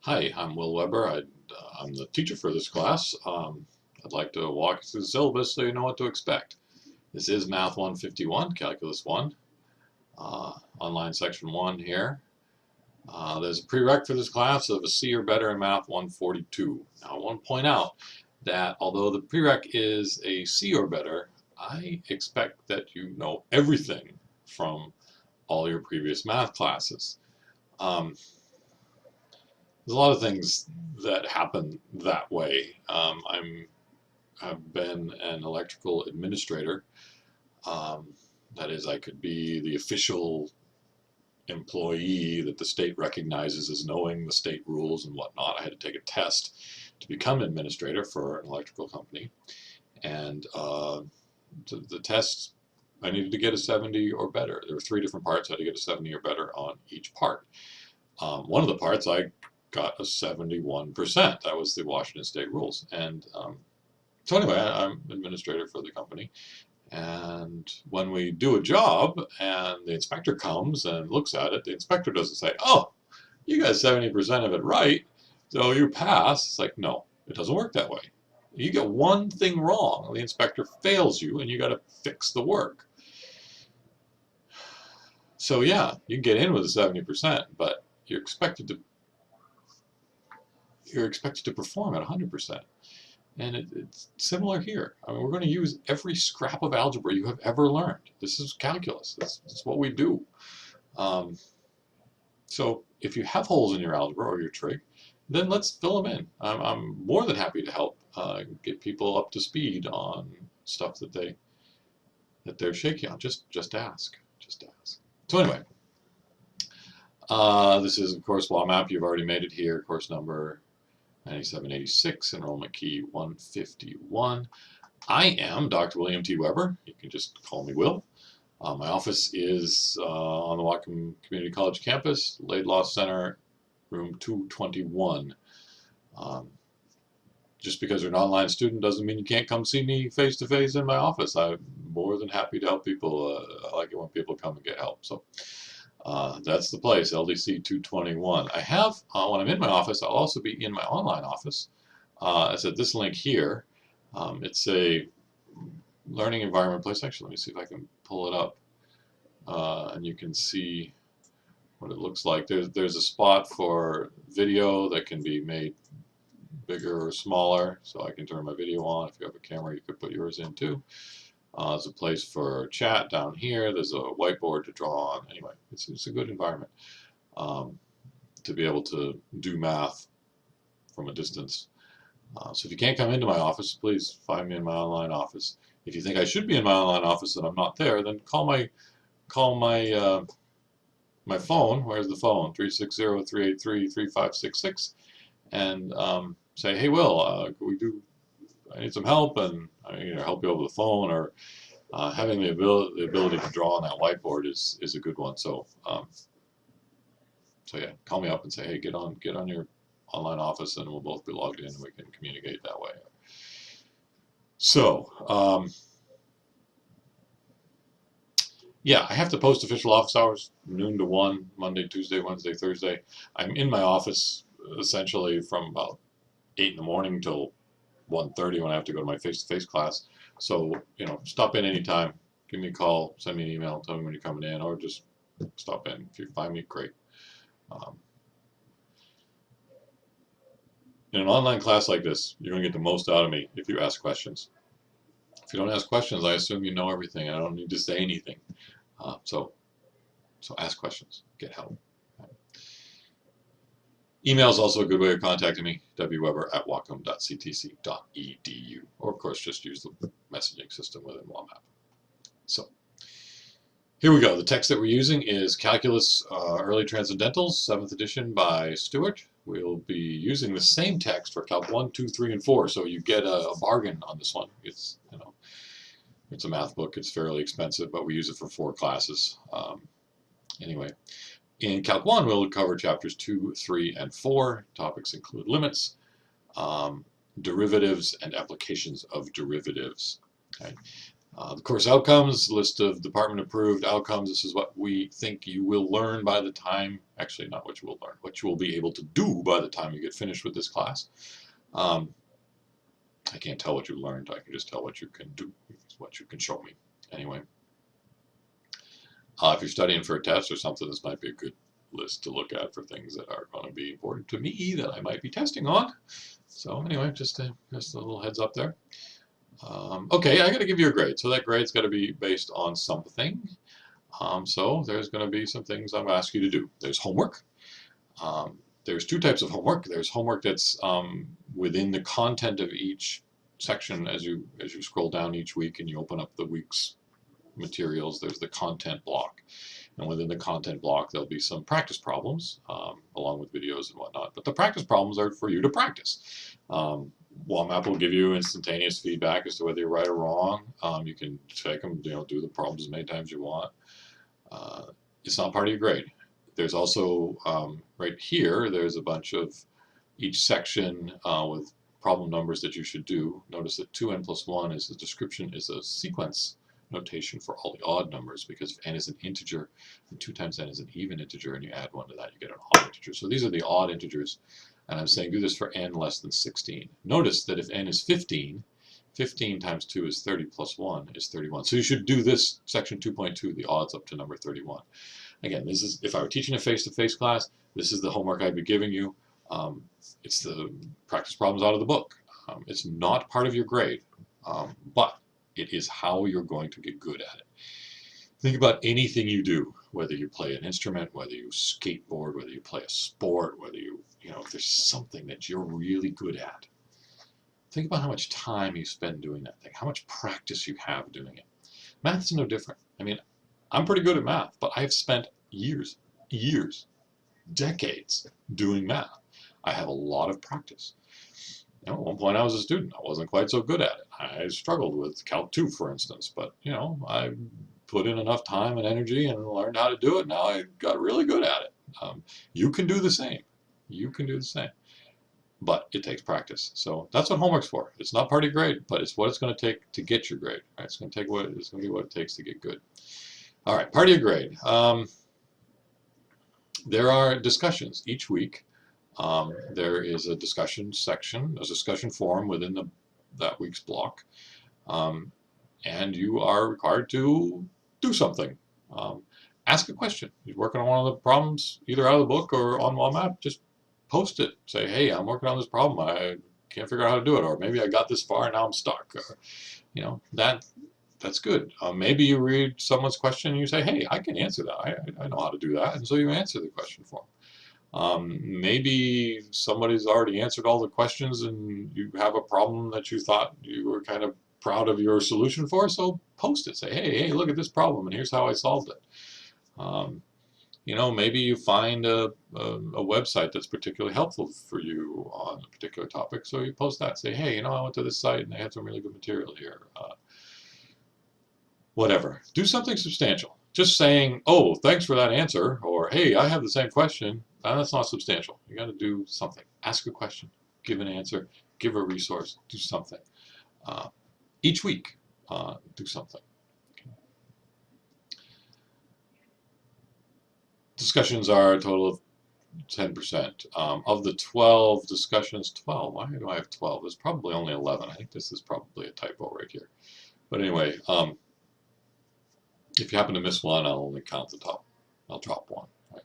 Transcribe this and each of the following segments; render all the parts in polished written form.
Hi, I'm Will Weber. I'm the teacher for this class. I'd like to walk you through the syllabus so you know what to expect. This is Math 151, Calculus 1, online section 1 here. There's a prereq for this class of a C or better in Math 142. Now I want to point out that although the prereq is a C or better, I expect that you know everything from all your previous math classes. There's a lot of things that happen that way. I've been an electrical administrator. That is, I could be the official employee that the state recognizes as knowing the state rules and whatnot. I had to take a test to become an administrator for an electrical company. And the test, I needed to get a 70 or better. There were 3 different parts. I had to get a 70 or better on each part. One of the parts I got a 71%. That was the Washington State rules. And so anyway, I'm administrator for the company. And when we do a job and the inspector comes and looks at it, the inspector doesn't say, "Oh, you got 70% of it right, so you pass." It's like, no, it doesn't work that way. You get one thing wrong, the inspector fails you, and you got to fix the work. So yeah, you can get in with a 70%, but you're expected to perform at 100%. And it's similar here. I mean, we're going to use every scrap of algebra you have ever learned. This is calculus. That's what we do. So if you have holes in your algebra or your trig, then let's fill them in. I'm more than happy to help get people up to speed on stuff that they're shaky on. Just ask. Just ask. So anyway, this is of course WAMAP. You've already made it here. Course number 9786, enrollment key 151. I am Dr. William T. Weber. You can just call me Will. My office is on the Whatcom Community College campus, Laidlaw Center, room 221. Just because you're an online student doesn't mean you can't come see me face to face in my office. I'm more than happy to help people. I like it when people come and get help. So that's the place, LDC 221. I have, when I'm in my office, I'll also be in my online office. It's at this link here. It's a learning environment place. Actually, let me see if I can pull it up. And you can see what it looks like. There's a spot for video that can be made bigger or smaller. So I can turn my video on. If you have a camera, you could put yours in too. There's a place for chat down here. There's a whiteboard to draw on. Anyway, it's a good environment to be able to do math from a distance. So if you can't come into my office, please find me in my online office. If you think I should be in my online office and I'm not there, then call my phone. Where's the phone? 360-383-3566, and say, "Hey, Will, I need some help, and I can either help you over the phone or having the ability to draw on that whiteboard is a good one." So so yeah, call me up and say, "Hey, get on your online office, and we'll both be logged in, and we can communicate that way." So yeah, I have to post official office hours, noon to 1, Monday, Tuesday, Wednesday, Thursday. I'm in my office essentially from about 8 in the morning till 1:30 when I have to go to my face-to-face class. So, stop in anytime. Give me a call, send me an email, tell me when you're coming in, or just stop in. If you find me, great. In an online class like this, you're going to get the most out of me if you ask questions. If you don't ask questions, I assume you know everything, and I don't need to say anything. So ask questions, get help. Email is also a good way of contacting me, wweber@whatcom.ctc.edu, or of course just use the messaging system within WAMAP. So here we go. The text that we're using is Calculus Early Transcendentals, 7th edition by Stewart. We'll be using the same text for Calc 1, 2, 3, and 4, so you get a bargain on this one. It's it's a math book. It's fairly expensive, but we use it for 4 classes. Anyway. In Calc 1, we'll cover chapters 2, 3, and 4. Topics include limits, derivatives, and applications of derivatives. Okay. The course outcomes, list of department approved outcomes. This is what we think you will learn by the time, actually not what you will learn, what you will be able to do by the time you get finished with this class. I can't tell what you learned, I can just tell what you can do, what you can show me. Anyway, if you're studying for a test or something, this might be a good list to look at for things that are going to be important to me that I might be testing on. So anyway, just a little heads up there. Okay, I got to give you a grade. So that grade's got to be based on something. So there's going to be some things I'm going to ask you to do. There's homework. There's two types of homework. There's homework that's within the content of each section as you scroll down each week and you open up the week's materials. There's the content block. And within the content block, there'll be some practice problems along with videos and whatnot. But the practice problems are for you to practice. WAMAP will give you instantaneous feedback as to whether you're right or wrong. You can take them, do the problems as many times as you want. It's not part of your grade. There's also, right here, there's a bunch of each section with problem numbers that you should do. Notice that 2n plus 1 is the description, is a sequence notation for all the odd numbers, because if n is an integer and 2 times n is an even integer and you add 1 to that, you get an odd integer. So these are the odd integers, and I'm saying do this for n less than 16. Notice that if n is 15, 15 times 2 is 30 plus 1 is 31. So you should do this section 2.2, the odds up to number 31. Again, this is, if I were teaching a face-to-face class, this is the homework I'd be giving you. It's the practice problems out of the book. It's not part of your grade, but it is how you're going to get good at it. Think about anything you do, whether you play an instrument, whether you skateboard, whether you play a sport, whether if there's something that you're really good at. Think about how much time you spend doing that thing, how much practice you have doing it. Math is no different. I mean, I'm pretty good at math, but I've spent years, decades doing math. I have a lot of practice. At one point I was a student. I wasn't quite so good at it. I struggled with Calc 2, for instance, but I put in enough time and energy and learned how to do it. Now I got really good at it. You can do the same. You can do the same. But it takes practice. So that's what homework's for. It's not part of your grade, but it's what it's going to take to get your grade. Right? It's going to be what it takes to get good. All right, part of your grade. There are discussions each week. There is a discussion section, a discussion forum within that week's block, and you are required to do something. Ask a question. You're working on one of the problems, either out of the book or on WAMAP, just post it. Say, hey, I'm working on this problem. I can't figure out how to do it, or maybe I got this far and now I'm stuck. Or, that's good. Maybe you read someone's question and you say, hey, I can answer that. I know how to do that. And so you answer the question for them. Maybe somebody's already answered all the questions and you have a problem that you thought you were kind of proud of your solution for, so post it. Say, hey, look at this problem and here's how I solved it. Maybe you find a website that's particularly helpful for you on a particular topic, so you post that. Say, hey, I went to this site and they had some really good material here. Whatever. Do something substantial. Just saying, oh, thanks for that answer, or hey, I have the same question, that's not substantial. You got to do something. Ask a question, give an answer, give a resource, do something. Each week, do something. Okay. Discussions are a total of 10%. Of the 12 discussions, 12, why do I have 12? There's probably only 11. I think this is probably a typo right here. But anyway, if you happen to miss one, I'll only count the top. I'll drop one. Right?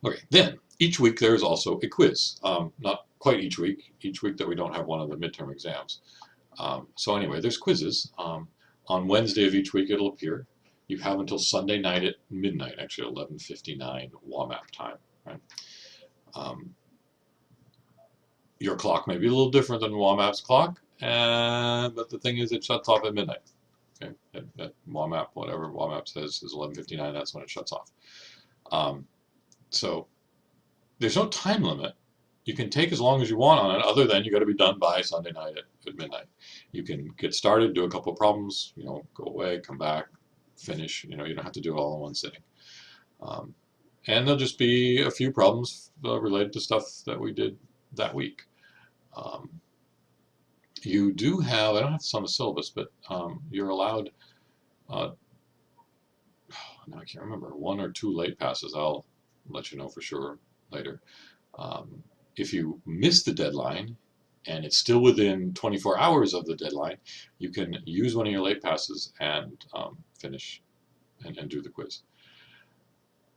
Okay, then each week there is also a quiz. Not quite each week that we don't have one of the midterm exams. So anyway, there's quizzes. On Wednesday of each week it'll appear. You have until Sunday night at midnight, actually 11:59 WAMAP time. Right? Your clock may be a little different than WAMAP's clock, but the thing is it shuts off at midnight. Okay, at WAMAP, whatever WAMAP says is 11:59, that's when it shuts off. So there's no time limit. You can take as long as you want on it, other than you got to be done by Sunday night at midnight. You can get started, do a couple of problems, go away, come back, finish. You don't have to do it all in one sitting. And there'll just be a few problems related to stuff that we did that week. You do have, I don't have this on the syllabus, but you're allowed, now I can't remember, 1 or 2 late passes. I'll let you know for sure later. If you miss the deadline and it's still within 24 hours of the deadline, you can use one of your late passes and finish and do the quiz.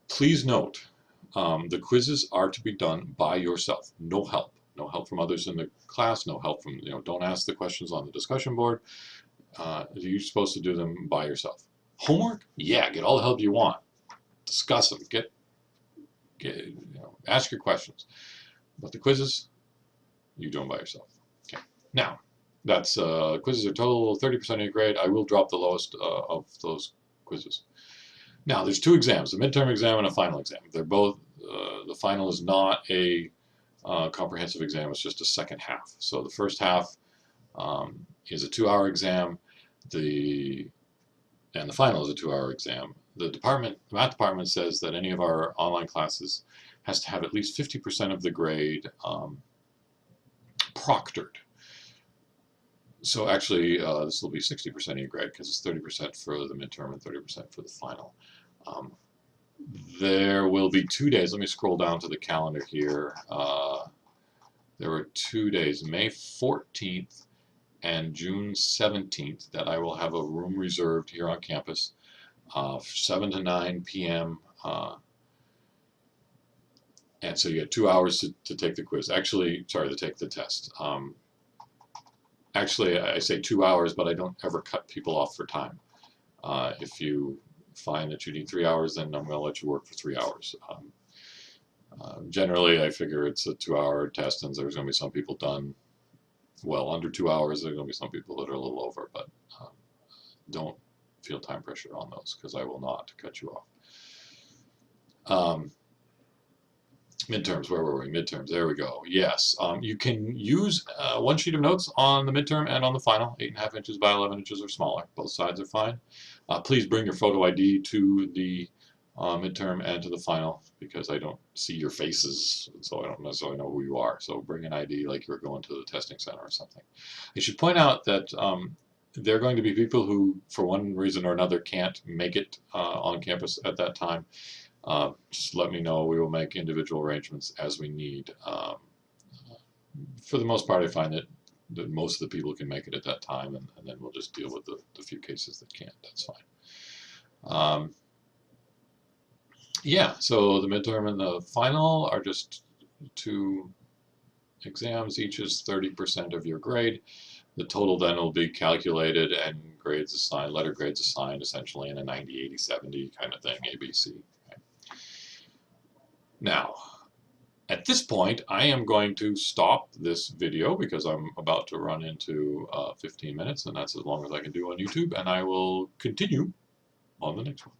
Please note, the quizzes are to be done by yourself. No help. No help from others in the class. No help from, don't ask the questions on the discussion board. You're supposed to do them by yourself. Homework? Yeah, get all the help you want. Discuss them. Ask your questions. But the quizzes, you do them by yourself. Okay. Now, that's quizzes are total 30% of your grade. I will drop the lowest of those quizzes. Now, there's 2 exams, the midterm exam and a final exam. They're both, the final is not a comprehensive exam, it's just a second half. So the first half is a 2-hour exam, and the final is a 2-hour exam. The math department says that any of our online classes has to have at least 50% of the grade proctored. So actually, this will be 60% of your grade because it's 30% for the midterm and 30% for the final. There will be 2 days. Let me scroll down to the calendar here. There were 2 days, May 14th and June 17th, that I will have a room reserved here on campus, 7 to 9 p.m. And so you get 2 hours to take the quiz. Actually, sorry, to take the test. Actually, I say 2 hours, but I don't ever cut people off for time. If you find that you need 3 hours, then I'm going to let you work for 3 hours. Generally, I figure it's a 2-hour test, and there's going to be some people done well under 2 hours. There's going to be some people that are a little over, but don't feel time pressure on those because I will not cut you off. Midterms, where were we? Midterms, there we go. Yes, you can use 1 sheet of notes on the midterm and on the final, 8.5 inches by 11 inches or smaller. Both sides are fine. Please bring your photo ID to the midterm and to the final because I don't see your faces, so I don't necessarily know who you are. So bring an ID like you're going to the testing center or something. I should point out that there are going to be people who, for one reason or another, can't make it on campus at that time. Just let me know. We will make individual arrangements as we need. For the most part, I find that most of the people can make it at that time, and then we'll just deal with the few cases that can't. That's fine. Yeah, so the midterm and the final are just 2 exams. Each is 30% of your grade. The total then will be calculated and grades assigned, letter grades assigned essentially in a 90, 80, 70 kind of thing, ABC. Now, at this point, I am going to stop this video because I'm about to run into 15 minutes, and that's as long as I can do on YouTube, and I will continue on the next one.